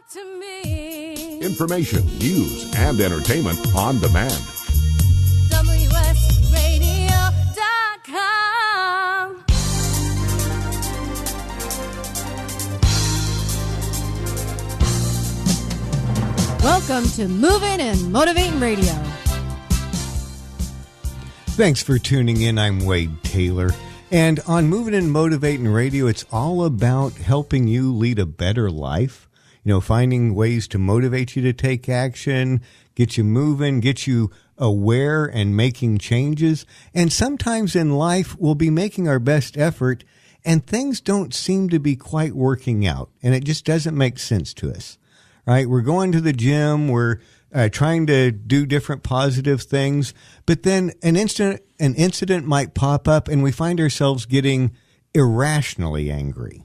to me. Information, news, and entertainment on demand. WSRadio.com. Welcome to Moving and Motivating Radio. Thanks for tuning in. I'm Wade Taylor. And on Moving and Motivating Radio, it's all about helping you lead a better life. You know, finding ways to motivate you to take action, get you moving, get you aware and making changes. And sometimes in life, we'll be making our best effort and things don't seem to be quite working out. And it just doesn't make sense to us, right? We're going to the gym. We're trying to do different positive things. But then an incident might pop up and we find ourselves getting irrationally angry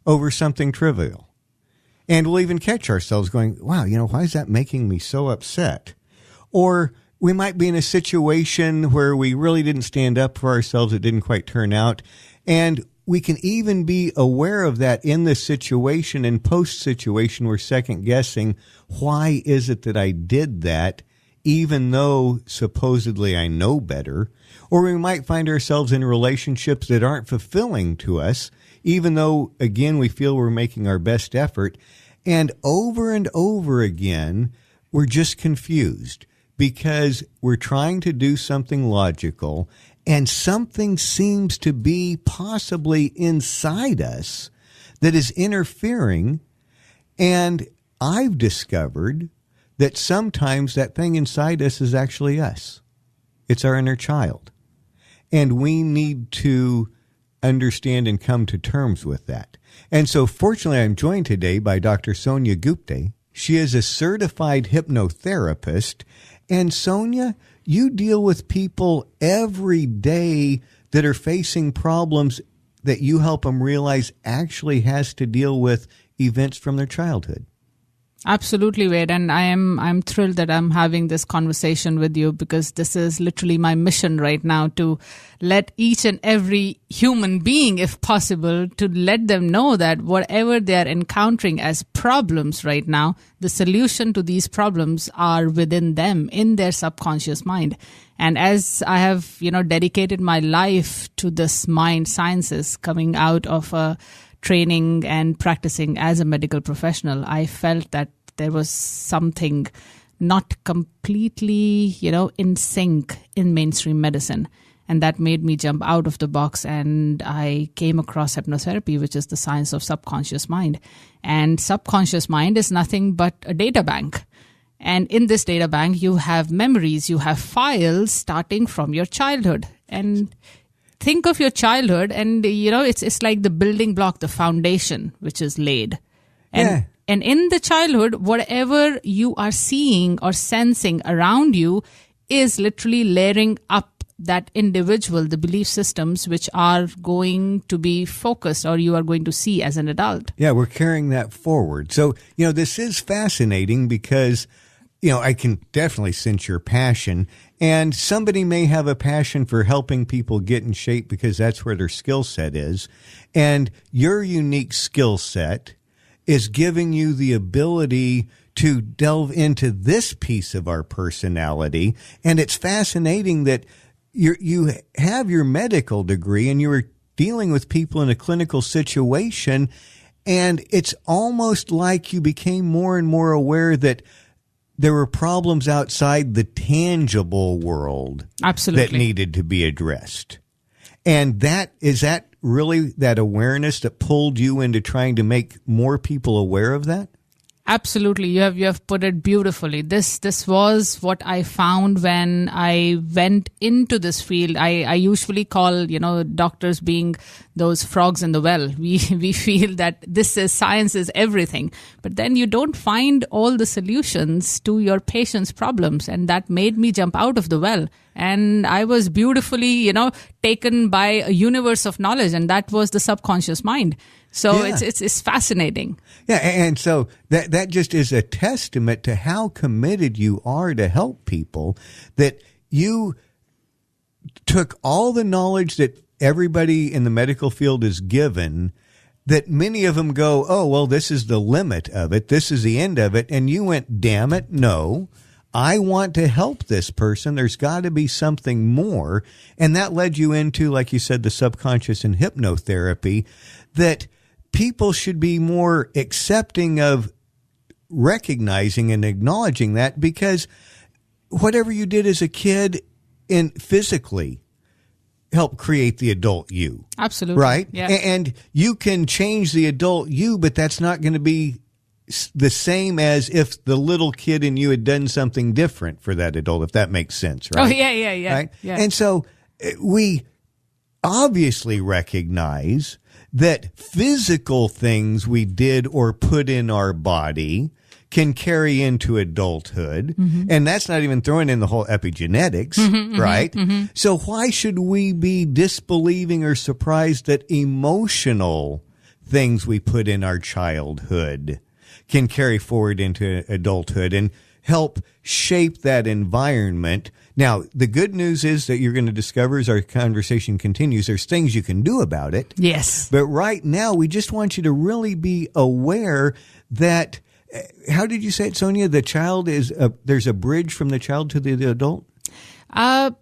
over something trivial. And we'll even catch ourselves going, wow, you know, why is that making me so upset? Or we might be in a situation where we really didn't stand up for ourselves. It didn't quite turn out. And we can even be aware of that in the situation, and post-situation we're second-guessing, why is it that I did that, even though supposedly I know better? Or we might find ourselves in relationships that aren't fulfilling to us, even though, again, we feel we're making our best effort. And over again, we're just confused because we're trying to do something logical and something seems to be possibly inside us that is interfering. And I've discovered that sometimes that thing inside us is actually us. It's our inner child. And we need to understand and come to terms with that. And so fortunately, I'm joined today by Dr. Sonia Gupte. She is a certified hypnotherapist. And Sonia, you deal with people every day that are facing problems that you help them realize actually has to deal with events from their childhood. Absolutely, Wade. And I'm thrilled that I'm having this conversation with you because this is literally my mission right now, to let each and every human being, if possible, to let them know that whatever they're encountering as problems right now, the solution to these problems are within them, in their subconscious mind. And as I have, dedicated my life to this mind sciences, coming out of a training and practicing as a medical professional, I felt that there was something not completely, in sync in mainstream medicine. And that made me jump out of the box, and I came across hypnotherapy, which is the science of subconscious mind. And subconscious mind is nothing but a data bank. And in this data bank, you have memories, you have files starting from your childhood. And think of your childhood, and it's like the building block, the foundation which is laid. And in the childhood, whatever you are seeing or sensing around you is literally layering up that individual, the belief systems which are going to be focused or you are going to see as an adult. Yeah, we're carrying that forward. So, this is fascinating because I can definitely sense your passion, and somebody may have a passion for helping people get in shape because that's where their skill set is. And your unique skill set is giving you the ability to delve into this piece of our personality. And it's fascinating that you have your medical degree and you were dealing with people in a clinical situation. And it's almost like you became more and more aware that there were problems outside the tangible world. Absolutely. That needed to be addressed. And is that really that awareness that pulled you into trying to make more people aware of that? Absolutely. You have put it beautifully. This was what I found when I went into this field. I usually call, doctors being those frogs in the well. We feel that science is everything, but then you don't find all the solutions to your patient's problems. And that made me jump out of the well. And I was beautifully, taken by a universe of knowledge, and that was the subconscious mind. So yeah. It's fascinating. Yeah, and so that just is a testament to how committed you are to help people, that you took all the knowledge that everybody in the medical field is given that many of them go, oh, well, this is the limit of it. This is the end of it. And you went, damn it, no. I want to help this person. There's got to be something more. And that led you into, like you said, the subconscious and hypnotherapy, that people should be more accepting of recognizing and acknowledging that, because whatever you did as a kid in physically help create the adult you. Absolutely. Right? Yeah. And you can change the adult you, but that's not going to be the same as if the little kid in you had done something different for that adult, if that makes sense, right? Oh, yeah. Right? Yeah. And so we obviously recognize that physical things we did or put in our body can carry into adulthood. Mm-hmm. And that's not even throwing in the whole epigenetics, right? Mm-hmm. So why should we be disbelieving or surprised that emotional things we put in our childhood can carry forward into adulthood and help shape that environment? Now, the good news is that you're going to discover as our conversation continues, there's things you can do about it. Yes. But right now, we just want you to really be aware that, how did you say it, Sonia? The child is, there's a bridge from the child to the adult?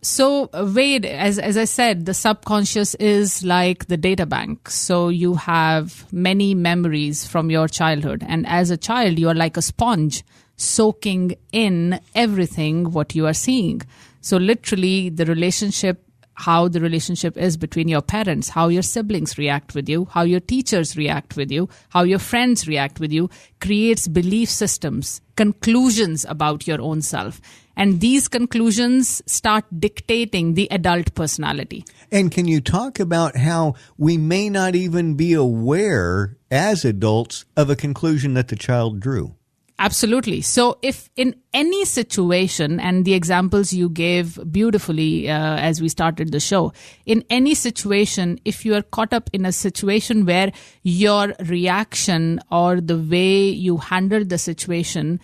So Wade, as I said, the subconscious is like the data bank. So you have many memories from your childhood. And as a child, you are like a sponge soaking in everything what you are seeing. So literally the relationship, how the relationship is between your parents, how your siblings react with you, how your teachers react with you, how your friends react with you, creates belief systems, conclusions about your own self. And these conclusions start dictating the adult personality. And can you talk about how we may not even be aware as adults of a conclusion that the child drew? Absolutely. So if in any situation, and the examples you gave beautifully as we started the show, in any situation, if you are caught up in a situation where your reaction or the way you handled the situation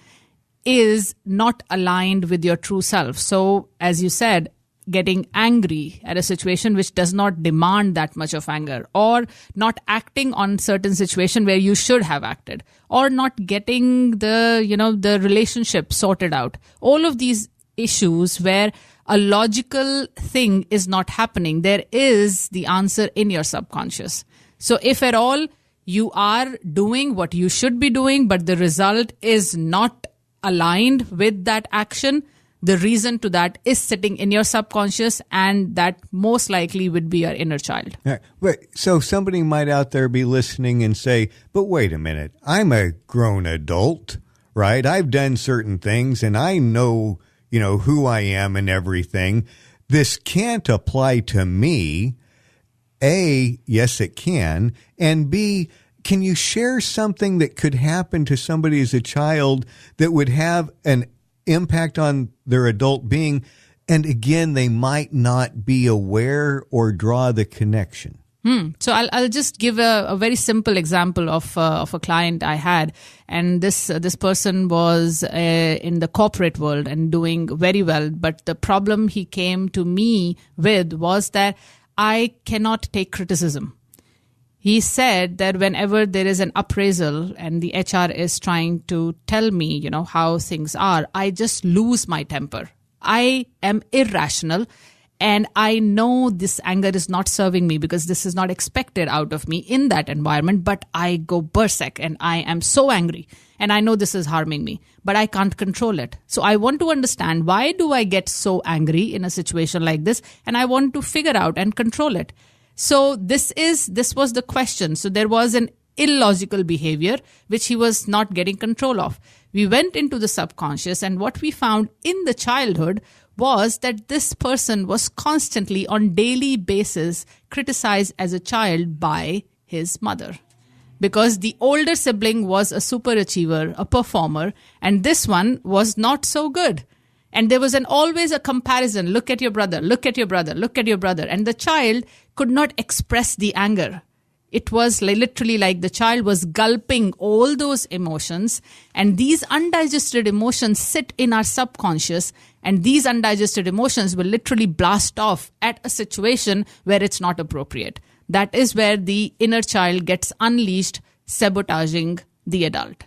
is not aligned with your true self. So as you said, getting angry at a situation which does not demand that much of anger, or not acting on certain situation where you should have acted, or not getting the relationship sorted out. All of these issues where a logical thing is not happening, there is the answer in your subconscious. So if at all you are doing what you should be doing, but the result is not aligned with that action, the reason to that is sitting in your subconscious, and that most likely would be your inner child. Right. Wait, so somebody might out there be listening and say, but wait a minute, I'm a grown adult, right? I've done certain things and I know, who I am and everything. This can't apply to me. A, yes, it can. And B, can you share something that could happen to somebody as a child that would have an impact on their adult being, and again, they might not be aware or draw the connection? So I'll just give a very simple example of a client I had, and this person was in the corporate world and doing very well, but the problem he came to me with was that I cannot take criticism. He said that whenever there is an appraisal and the HR is trying to tell me, how things are, I just lose my temper. I am irrational, and I know this anger is not serving me because this is not expected out of me in that environment, but I go berserk and I am so angry and I know this is harming me, but I can't control it. So I want to understand, why do I get so angry in a situation like this? And I want to figure out and control it. So this was the question. So there was an illogical behavior which he was not getting control of. We went into the subconscious, and what we found in the childhood was that this person was constantly on daily basis criticized as a child by his mother, because the older sibling was a superachiever, a performer, and this one was not so good. And there was always a comparison. Look at your brother, look at your brother, look at your brother. And the child could not express the anger. It was literally like the child was gulping all those emotions. And these undigested emotions sit in our subconscious. And these undigested emotions will literally blast off at a situation where it's not appropriate. that is where the inner child gets unleashed, sabotaging the adult.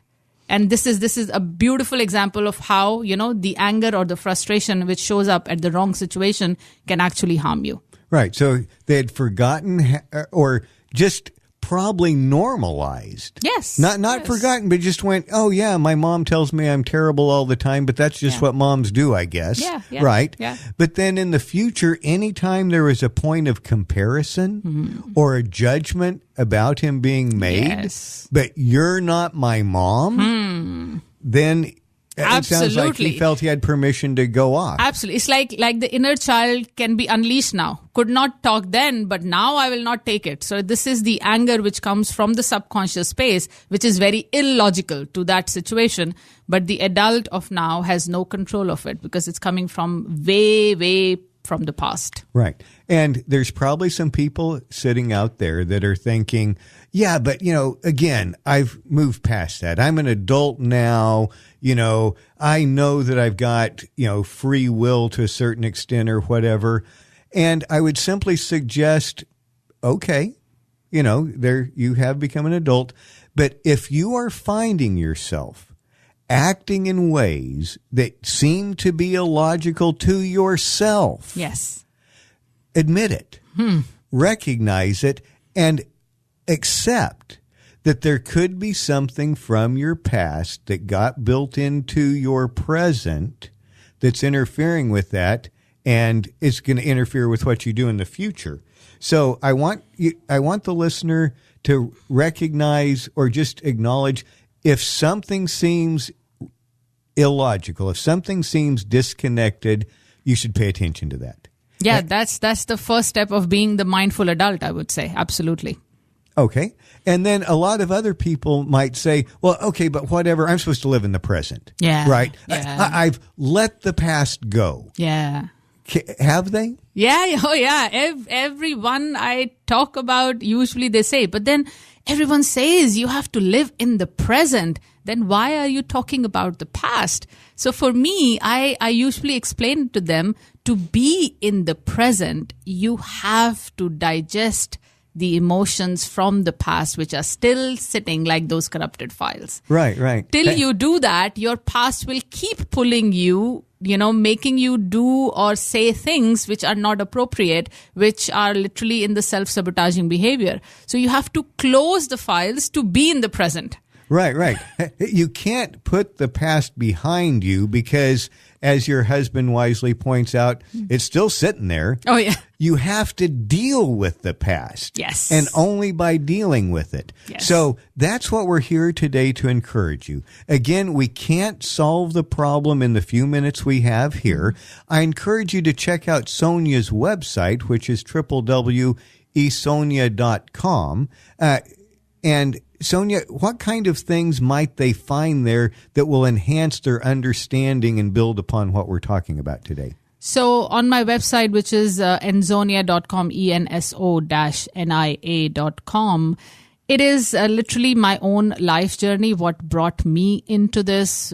And this is a beautiful example of how, the anger or the frustration which shows up at the wrong situation can actually harm you. Right. So they had forgotten or just probably normalized. Yes. Not yes. forgotten, but just went, oh, yeah, my mom tells me I'm terrible all the time, but that's just what moms do, I guess. Yeah. Right? Yeah. But then in the future, anytime there was a point of comparison or a judgment about him being made, but you're not my mom, then it sounds like he felt he had permission to go off. Absolutely. It's like the inner child can be unleashed now. Could not talk then, but now I will not take it. So this is the anger which comes from the subconscious space, which is very illogical to that situation. But the adult of now has no control of it because it's coming from way, way from the past. Right. And there's probably some people sitting out there that are thinking, yeah, but, again, I've moved past that. I'm an adult now. I know that I've got, free will to a certain extent or whatever. And I would simply suggest, okay, there you have become an adult. But if you are finding yourself acting in ways that seem to be illogical to yourself, yes, admit it, recognize it, and accept that there could be something from your past that got built into your present that's interfering with that, and it's going to interfere with what you do in the future. So I want the listener to recognize or just acknowledge if something seems illogical, if something seems disconnected, you should pay attention to that. Yeah, that's the first step of being the mindful adult, I would say. Absolutely. Okay. And then a lot of other people might say, well, okay, but whatever, I'm supposed to live in the present. Yeah. Right? Yeah. I've let the past go. Yeah. Have they? Yeah. Oh, yeah. Everyone I talk about, usually they say, but then everyone says you have to live in the present. Then why are you talking about the past? So for me, I usually explain to them, to be in the present, you have to digest the emotions from the past, which are still sitting like those corrupted files. Right. Till you do that, your past will keep pulling you, making you do or say things which are not appropriate, which are literally in the self-sabotaging behavior. So you have to close the files to be in the present. Right. You can't put the past behind you because, as your husband wisely points out, it's still sitting there. Oh, yeah. You have to deal with the past. Yes. And only by dealing with it. Yes. So that's what we're here today to encourage you. Again, we can't solve the problem in the few minutes we have here. I encourage you to check out Sonia's website, which is www.esonia.com. And Sonia, what kind of things might they find there that will enhance their understanding and build upon what we're talking about today? So on my website, which is ensonia.com, ENSO-NIA.com, it is literally my own life journey, what brought me into this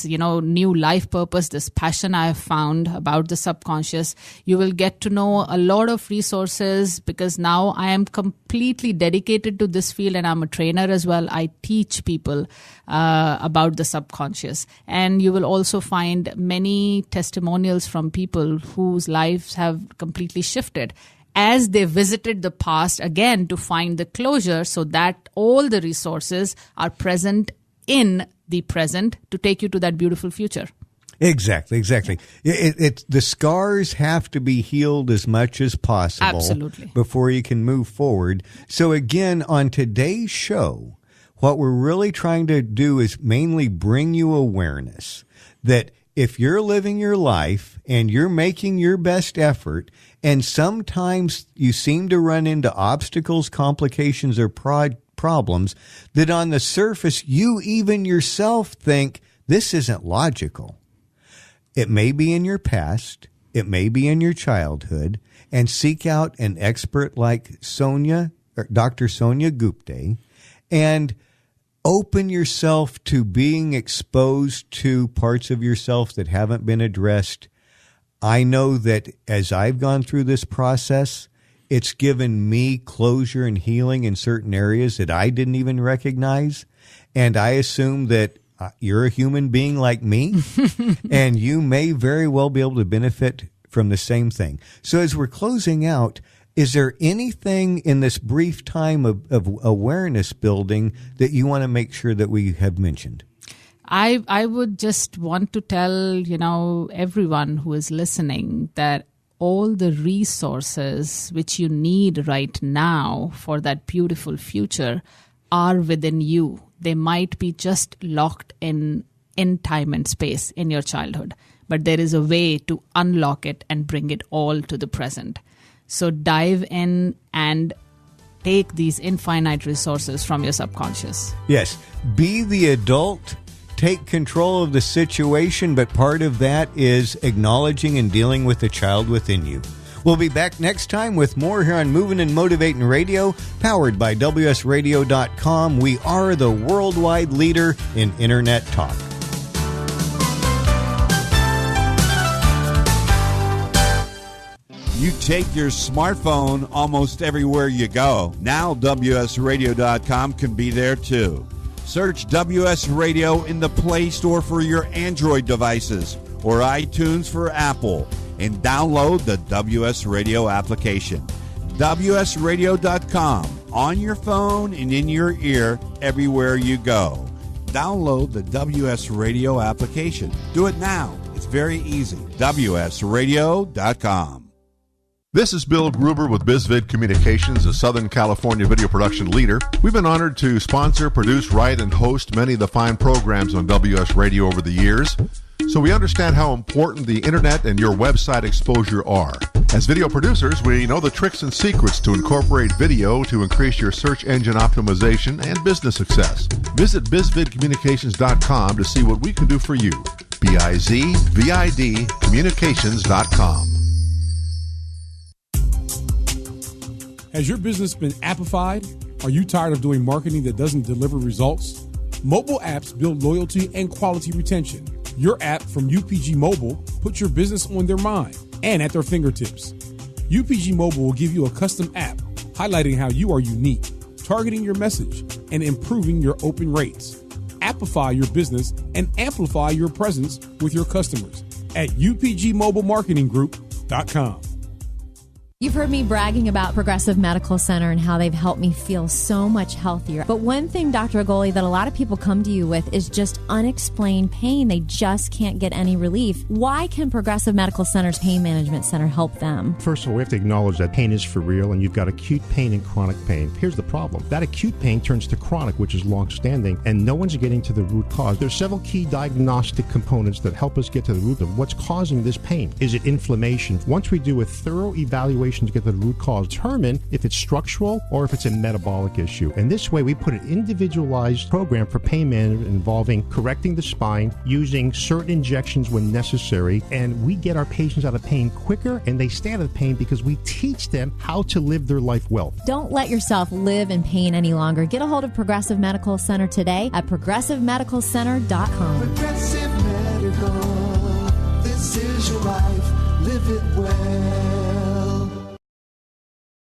new life purpose, this passion I have found about the subconscious. You will get to know a lot of resources because now I am completely dedicated to this field and I'm a trainer as well. I teach people about the subconscious. And you will also find many testimonials from people whose lives have completely shifted as they visited the past again to find the closure, so that all the resources are present in the present to take you to that beautiful future. Exactly. It's the scars have to be healed as much as possible. Absolutely. Before you can move forward. So again, on today's show, what we're really trying to do is mainly bring you awareness that if you're living your life and you're making your best effort, and sometimes you seem to run into obstacles, complications, or problems that on the surface you even yourself think this isn't logical. It may be in your past, it may be in your childhood, and seek out an expert like Sonia, or Dr. Sonia Gupte, and open yourself to being exposed to parts of yourself that haven't been addressed. I know that as I've gone through this process, It's given me closure and healing in certain areas that I didn't even recognize. And I assume that you're a human being like me, and you may very well be able to benefit from the same thing. So as we're closing out, is there anything in this brief time of awareness building that you want to make sure that we have mentioned? I would just want to tell, everyone who is listening that all the resources which you need right now for that beautiful future are within you. They might be just locked in time and space in your childhood, but there is a way to unlock it and bring it all to the present. So dive in and take these infinite resources from your subconscious. Yes, be the adult. Take control of the situation, but part of that is acknowledging and dealing with the child within you. We'll be back next time with more here on Moving and Motivating Radio, powered by WSRadio.com. We are the worldwide leader in Internet talk. You take your smartphone almost everywhere you go. Now WSRadio.com can be there too. Search WS Radio in the Play Store for your Android devices or iTunes for Apple, and download the WS Radio application. WSRadio.com, on your phone and in your ear everywhere you go. Download the WS Radio application. Do it now. It's very easy. WSRadio.com. This is Bill Gruber with BizVid Communications, a Southern California video production leader. We've been honored to sponsor, produce, write, and host many of the fine programs on WS Radio over the years. So we understand how important the internet and your website exposure are. As video producers, we know the tricks and secrets to incorporate video to increase your search engine optimization and business success. Visit bizvidcommunications.com to see what we can do for you. BIZVID communications.com. Has your business been appified? Are you tired of doing marketing that doesn't deliver results? Mobile apps build loyalty and quality retention. Your app from UPG Mobile puts your business on their mind and at their fingertips. UPG Mobile will give you a custom app highlighting how you are unique, targeting your message, and improving your open rates. Appify your business and amplify your presence with your customers at upgmobilemarketinggroup.com. You've heard me bragging about Progressive Medical Center and how they've helped me feel so much healthier. But one thing, Dr. Agoli, that a lot of people come to you with is just unexplained pain. They just can't get any relief. Why can Progressive Medical Center's Pain Management Center help them? First of all, we have to acknowledge that pain is for real, and you've got acute pain and chronic pain. Here's the problem. That acute pain turns to chronic, which is long-standing, and no one's getting to the root cause. There's several key diagnostic components that help us get to the root of what's causing this pain. Is it inflammation? Once we do a thorough evaluation to get to the root cause, determine if it's structural or if it's a metabolic issue. And this way, we put an individualized program for pain management involving correcting the spine, using certain injections when necessary, and we get our patients out of pain quicker, and they stay out of pain because we teach them how to live their life well. Don't let yourself live in pain any longer. Get a hold of Progressive Medical Center today at progressivemedicalcenter.com. Progressive Medical, this is your life, live it well.